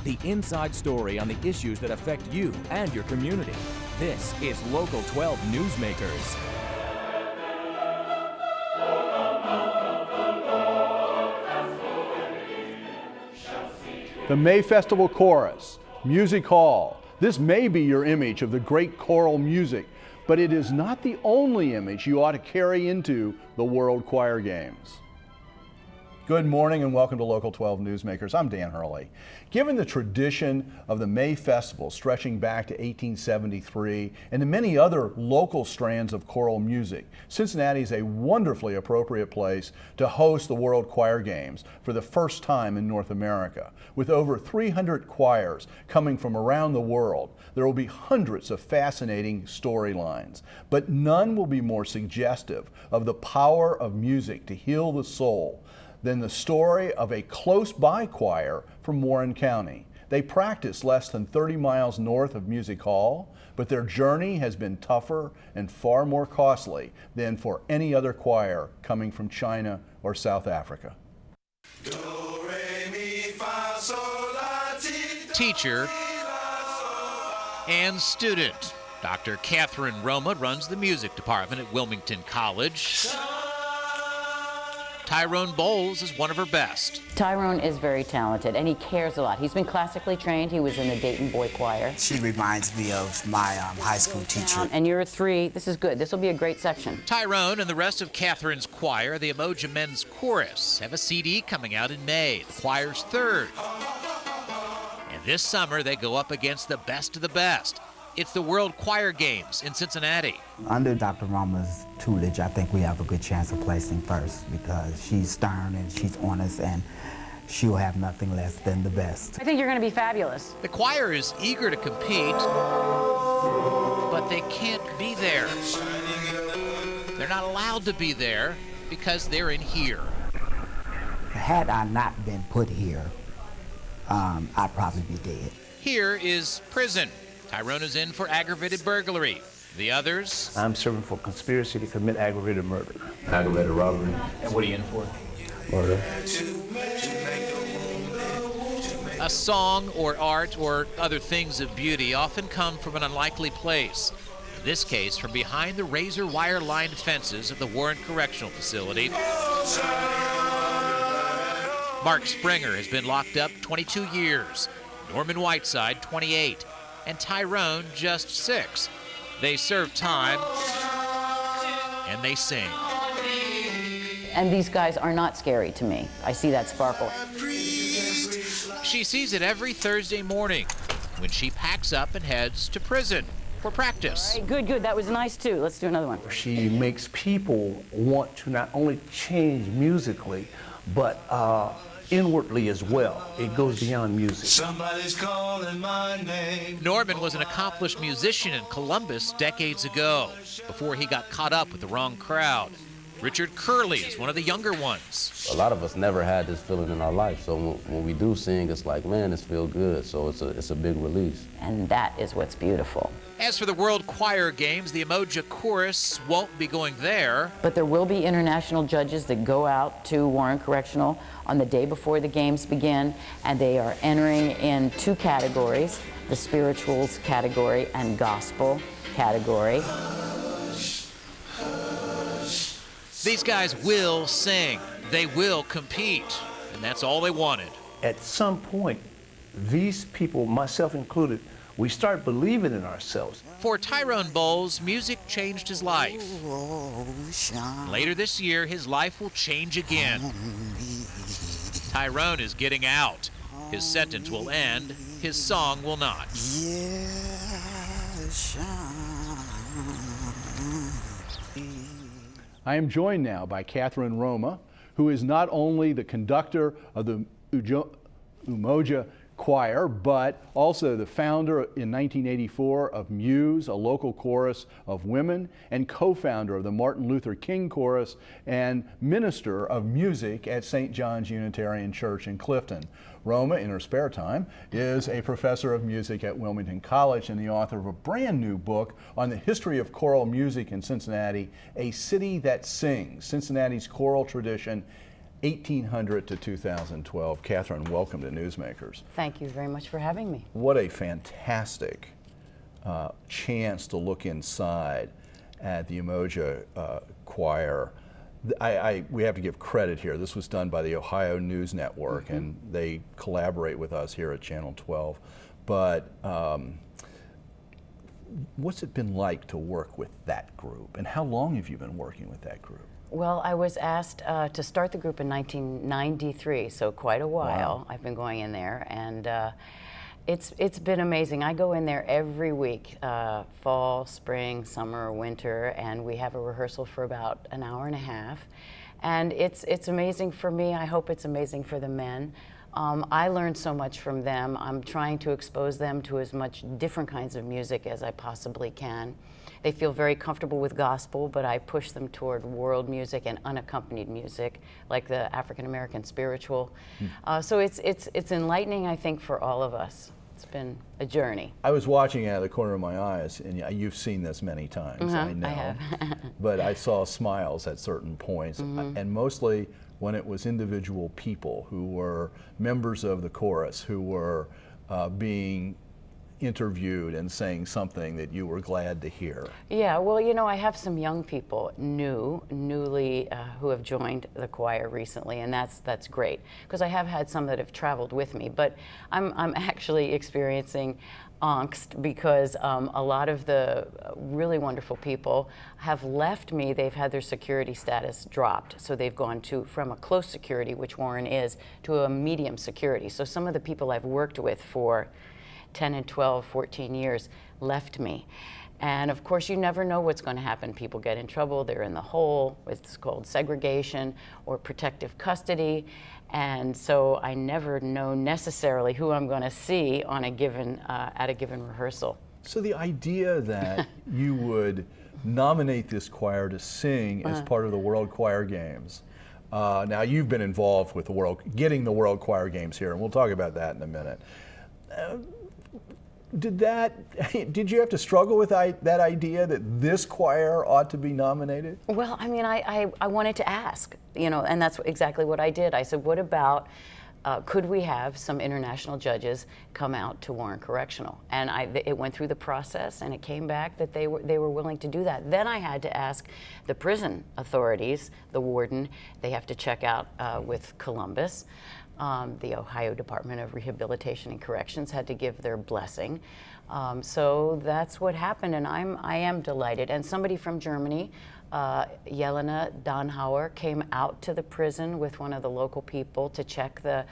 the inside story on the issues that affect you and your community. This is Local 12 Newsmakers. The May Festival Chorus, Music Hall. This may be your image of the great choral music, but it is not the only image you ought to carry into the World Choir Games. Good morning and welcome to Local 12 Newsmakers. I'm Dan Hurley. Given the tradition of the May Festival stretching back to 1873 and to many other local strands of choral music, Cincinnati is a wonderfully appropriate place to host the World Choir Games for the first time in North America. With over 300 choirs coming from around the world, there will be hundreds of fascinating storylines, but none will be more suggestive of the power of music to heal the soul than the story of a close-by choir from Warren County. They practice less than 30 miles north of Music Hall, but their journey has been tougher and far more costly than for any other choir coming from China or South Africa. Teacher and student. Dr. Catherine Roma runs the music department at Wilmington College. Tyrone Bowles is one of her best. Tyrone is very talented, and he cares a lot. He's been classically trained. He was in the Dayton Boy Choir. She reminds me of my high school teacher. And you're a 3. This is good. This will be a great section. Tyrone and the rest of Catherine's choir, the Ujoma Men's Chorus, have a CD coming out in May, the choir's 3rd. And this summer, they go up against the best of the best. It's the World Choir Games in Cincinnati. Under Dr. Roma's tutelage, I think we have a good chance of placing first because she's stern and she's honest and she'll have nothing less than the best. I think you're going to be fabulous. The choir is eager to compete, but they can't be there. They're not allowed to be there because they're in here. Had I not been put here, I'd probably be dead. Here is prison. Tyrone is in for aggravated burglary. The others? I'm serving for conspiracy to commit aggravated murder. Aggravated robbery. And what are you in for? Murder. A song or art or other things of beauty often come from an unlikely place. In this case, from behind the razor wire lined fences of the Warren Correctional Facility. Mark Springer has been locked up 22 years. Norman Whiteside, 28. And Tyrone, just 6. They serve time, and they sing. And these guys are not scary to me. I see that sparkle. She sees it every Thursday morning when she packs up and heads to prison for practice. Hey, good, good. That was nice, too. Let's do another one. She makes people want to not only change musically, but inwardly as well. It goes beyond music. Somebody's calling my name. Norman was an accomplished musician in Columbus decades ago, before he got caught up with the wrong crowd. Richard Curley is one of the younger ones. A lot of us never had this feeling in our life, so when we do sing, it's like, man, this feels good, so it's a big release. And that is what's beautiful. As for the World Choir Games, the Ujoma Chorus won't be going there. But there will be international judges that go out to Warren Correctional on the day before the games begin, and they are entering in 2 categories, the spirituals category and gospel category. These guys will sing, they will compete, and that's all they wanted. At some point, these people, myself included, we start believing in ourselves. For Tyrone Bowles, music changed his life. Later this year, his life will change again. Tyrone is getting out. His sentence will end, his song will not. I am joined now by Catherine Roma, who is not only the conductor of the Ujoma Choir, but also the founder in 1984 of Muse, a local chorus of women, and co-founder of the Martin Luther King Chorus and minister of music at St. John's Unitarian Church in Clifton. Roma, in her spare time, is a professor of music at Wilmington College and the author of a brand new book on the history of choral music in Cincinnati, A City That Sings, Cincinnati's Choral Tradition 1800 to 2012. Catherine, welcome to Newsmakers. Thank you very much for having me. What a fantastic chance to look inside at the Umoja Choir. We have to give credit here. This was done by the Ohio News Network, and they collaborate with us here at Channel 12. But what's it been like to work with that group, and how long have you been working with that group? Well, I was asked to start the group in 1993, so quite a while. Wow. I've been going in there, and it's been amazing. I go in there every week, fall, spring, summer, winter, and we have a rehearsal for about an hour and a half. And it's amazing for me. I hope it's amazing for the men. I learned so much from them. I'm trying to expose them to as much different kinds of music as I possibly can. They feel very comfortable with gospel, but I push them toward world music and unaccompanied music, like the African American spiritual. So it's enlightening, I think, for all of us. It's been a journey. I was watching out of the corner of my eyes, and you've seen this many times, I know. I have. But I saw smiles at certain points, and mostly when it was individual people who were members of the chorus who were being interviewed and saying something that you were glad to hear. Yeah, well, you know, I have some young people, newly, who have joined the choir recently, and that's great, because I have had some that have traveled with me, but I'm actually experiencing angst because a lot of the really wonderful people have left me. They've had their security status dropped, so they've gone from a close security, which Warren is, to a medium security. So some of the people I've worked with for 10 and 12, 14 years left me. And of course, you never know what's going to happen. People get in trouble, they're in the hole. It's called segregation or protective custody. And so I never know necessarily who I'm going to see on a given, at a given rehearsal. So the idea that you would nominate this choir to sing as part of the World Choir Games. Now you've been involved with getting the World Choir Games here, and we'll talk about that in a minute. Did you have to struggle with that idea that this choir ought to be nominated? Well, I mean, I wanted to ask, you know, and that's exactly what I did. I said, what about, could we have some international judges come out to Warren Correctional? And it went through the process, and it came back that they were willing to do that. Then I had to ask the prison authorities, the warden. They have to check out with Columbus. The Ohio Department of Rehabilitation and Corrections had to give their blessing. So that's what happened, and I am delighted. And somebody from Germany, Jelena Donhauer, came out to the prison with one of the local people to check the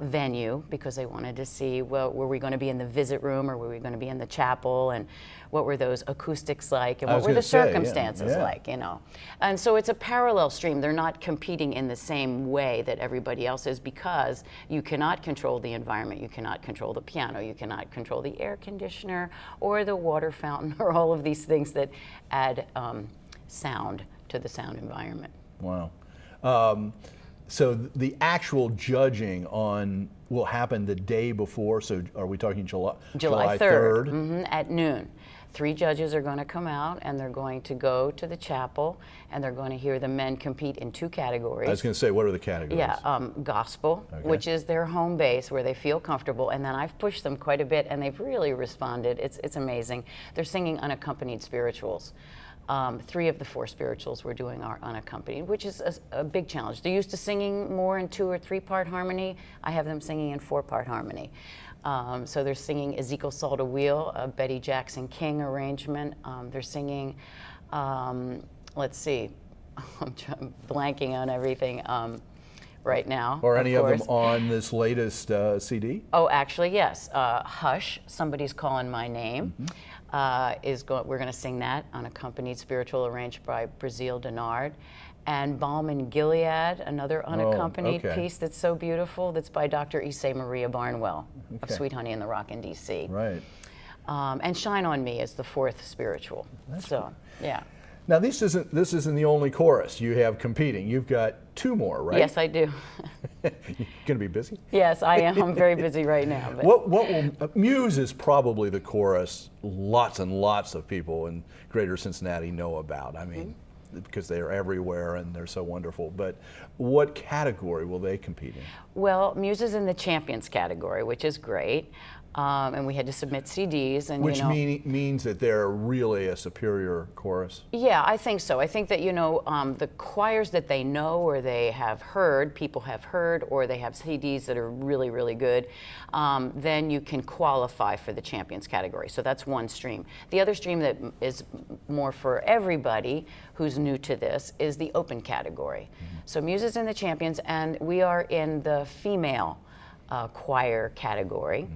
venue, because they wanted to see, well, were we going to be in the visit room or were we going to be in the chapel, and what were those acoustics like, and what were the circumstances like, you know. And so it's a parallel stream. They're not competing in the same way that everybody else is, because you cannot control the environment. You cannot control the piano. You cannot control the air conditioner or the water fountain or all of these things that add sound to the sound environment. Wow. So the actual judging will happen the day before. So are we talking July 3rd? At noon. 3 judges are going to come out, and they're going to go to the chapel, and they're going to hear the men compete in 2 categories. I was going to say, what are the categories? Yeah, gospel, which is their home base where they feel comfortable, and then I've pushed them quite a bit, and they've really responded. It's amazing. They're singing unaccompanied spirituals. 3 of the 4 spirituals we're doing are unaccompanied, which is a big challenge. They're used to singing more in 2- or 3-part harmony. I have them singing in 4-part harmony. So they're singing Ezekiel Saw the Wheel, a Betty Jackson King arrangement. They're singing, let's see, I'm blanking on everything right now. Are any of them on this latest CD? Oh, actually, yes. Hush, Somebody's Calling My Name. We're going to sing that, unaccompanied spiritual, arranged by Brazil Denard. And Balm in Gilead, another unaccompanied piece that's so beautiful, that's by Dr. Issei Maria Barnwell of Sweet Honey in the Rock in D.C. Right. And Shine on Me is the 4th spiritual. Yeah. Now this isn't the only chorus you have competing. You've got 2 more, right? Yes, I do. You're going to be busy? Yes, I am. I'm very busy right now. But. What will Muse is probably the chorus lots and lots of people in Greater Cincinnati know about. I mean, because they're everywhere and they're so wonderful. But what category will they compete in? Well, Muse is in the champions category, which is great. And we had to submit CDs. And, Which means that they're really a superior chorus? Yeah, I think so. I think that, the choirs that they know or they have heard, people have heard, or they have CDs that are really, really good, then you can qualify for the champions category. So that's one stream. The other stream that is more for everybody who's new to this is the open category. So Muse is in the champions, and we are in the female choir category.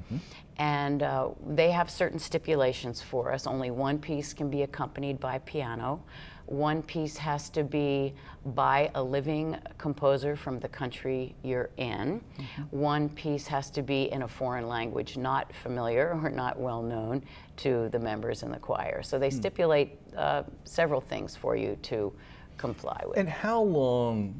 And they have certain stipulations for us. Only one piece can be accompanied by piano. One piece has to be by a living composer from the country you're in. One piece has to be in a foreign language not familiar or not well known to the members in the choir. So they stipulate several things for you to comply with. And how long,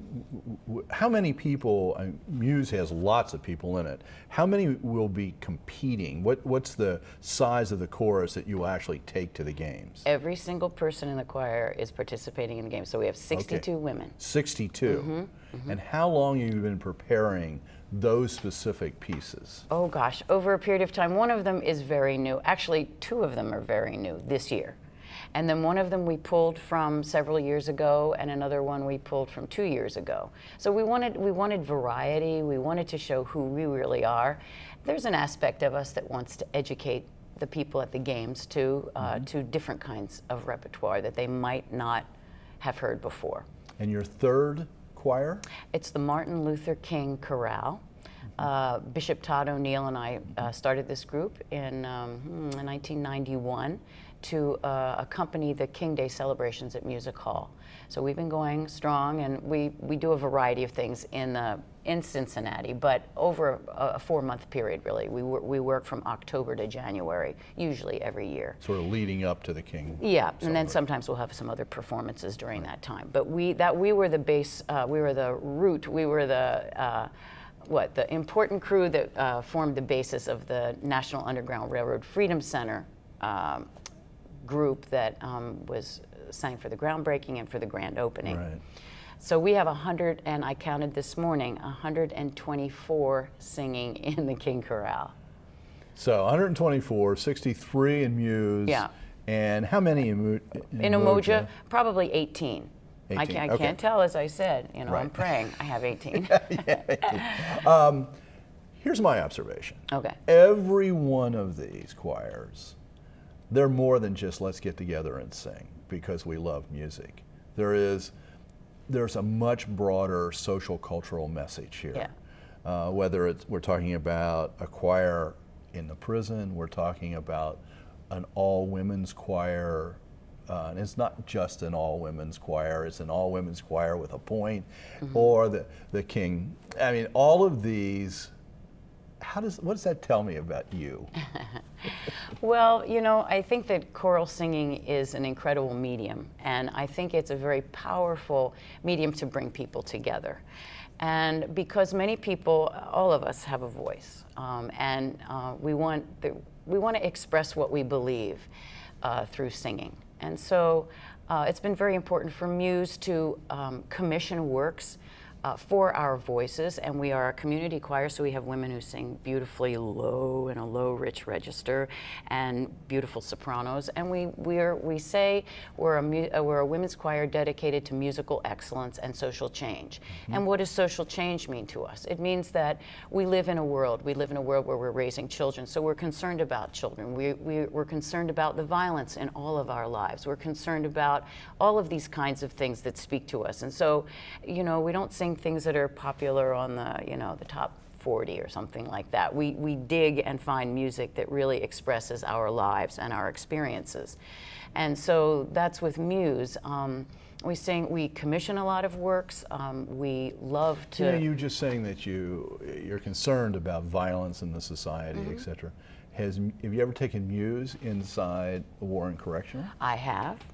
how many people, Muse has lots of people in it, how many will be competing? What's the size of the chorus that you will actually take to the games? Every single person in the choir is participating in the game, so we have 62 women. 62. And how long have you been preparing those specific pieces? Oh gosh, over a period of time. One of them is very new. Actually, two of them are very new this year. And then one of them we pulled from several years ago, and another one we pulled from 2 years ago. So we wanted variety. We wanted to show who we really are. There's an aspect of us that wants to educate the people at the games to different kinds of repertoire that they might not have heard before. And your third choir? It's the Martin Luther King Chorale. Bishop Todd O'Neill and I started this group in 1991 to accompany the King Day celebrations at Music Hall. So we've been going strong, and we do a variety of things in Cincinnati, but over a 4-month period, really. We work from October to January, usually every year. Sort of leading up to the King. Yeah, and then sometimes we'll have some other performances during that time. But we were the base, we were the root, we were the important crew that formed the basis of the National Underground Railroad Freedom Center group that sang for the groundbreaking and for the grand opening. Right. So we have 100, and I counted this morning, 124 singing in the King Chorale. So 124, 63 in Muse. Yeah. And how many in Umoja? Probably 18. 18. I Okay. can't tell, as I said. Right. I'm praying. I have 18. Here's my observation. Okay. Every one of these choirs, they're more than just let's get together and sing because we love music. There's a much broader social cultural message here. Yeah. Whether we're talking about a choir in the prison, we're talking about an all-women's choir. And it's not just an all-women's choir, it's an all-women's choir with a point, or the King. I mean, all of these, what does that tell me about you? Well, I think that choral singing is an incredible medium, and I think it's a very powerful medium to bring people together. And because many people, all of us have a voice, and we want to express what we believe through singing. And so it's been very important for Muse to commission works for our voices, and we are a community choir, so we have women who sing beautifully low in a low, rich register, and beautiful sopranos. And we say we're a women's choir dedicated to musical excellence and social change. And what does social change mean to us? It means that we live in a world where we're raising children, so we're concerned about children. We're concerned about the violence in all of our lives. We're concerned about all of these kinds of things that speak to us. And so, we don't sing things that are popular on the top 40 or something like that. We dig and find music that really expresses our lives and our experiences. And so that's with Muse. We commission a lot of works. We love to. You just saying that you're concerned about violence in the society, etc. Have you ever taken Muse inside the Warren Correctional? I have.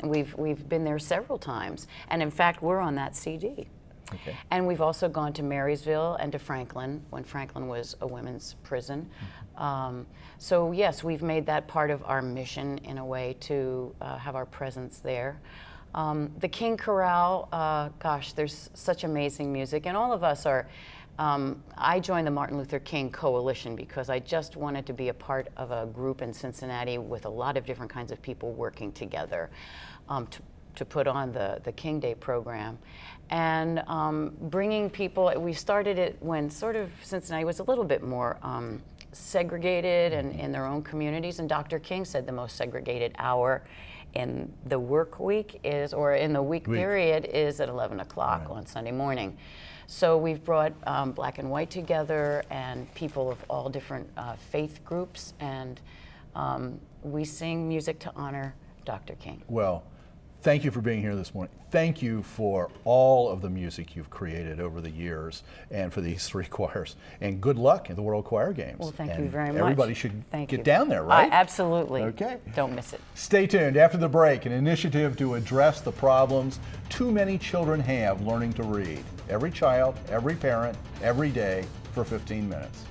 We've been there several times, and in fact, we're on that CD. Okay. And we've also gone to Marysville and to Franklin, when Franklin was a women's prison. So yes, we've made that part of our mission in a way to have our presence there. The King Chorale, gosh, there's such amazing music, and all of us are. I joined the Martin Luther King Coalition because I just wanted to be a part of a group in Cincinnati with a lot of different kinds of people working together to put on the King Day program. And bringing people, we started it when sort of Cincinnati was a little bit more segregated and in their own communities, and Dr. King said the most segregated hour in the work week is, or in the week period, is at 11 o'clock on Sunday morning. So we've brought black and white together and people of all different faith groups, and we sing music to honor Dr. King. Well, thank you for being here this morning. Thank you for all of the music you've created over the years and for these three choirs. And good luck in the World Choir Games. Well, thank you very much. Everybody should get down there, right? Absolutely. Okay. Don't miss it. Stay tuned. After the break, an initiative to address the problems too many children have learning to read. Every child, every parent, every day for 15 minutes.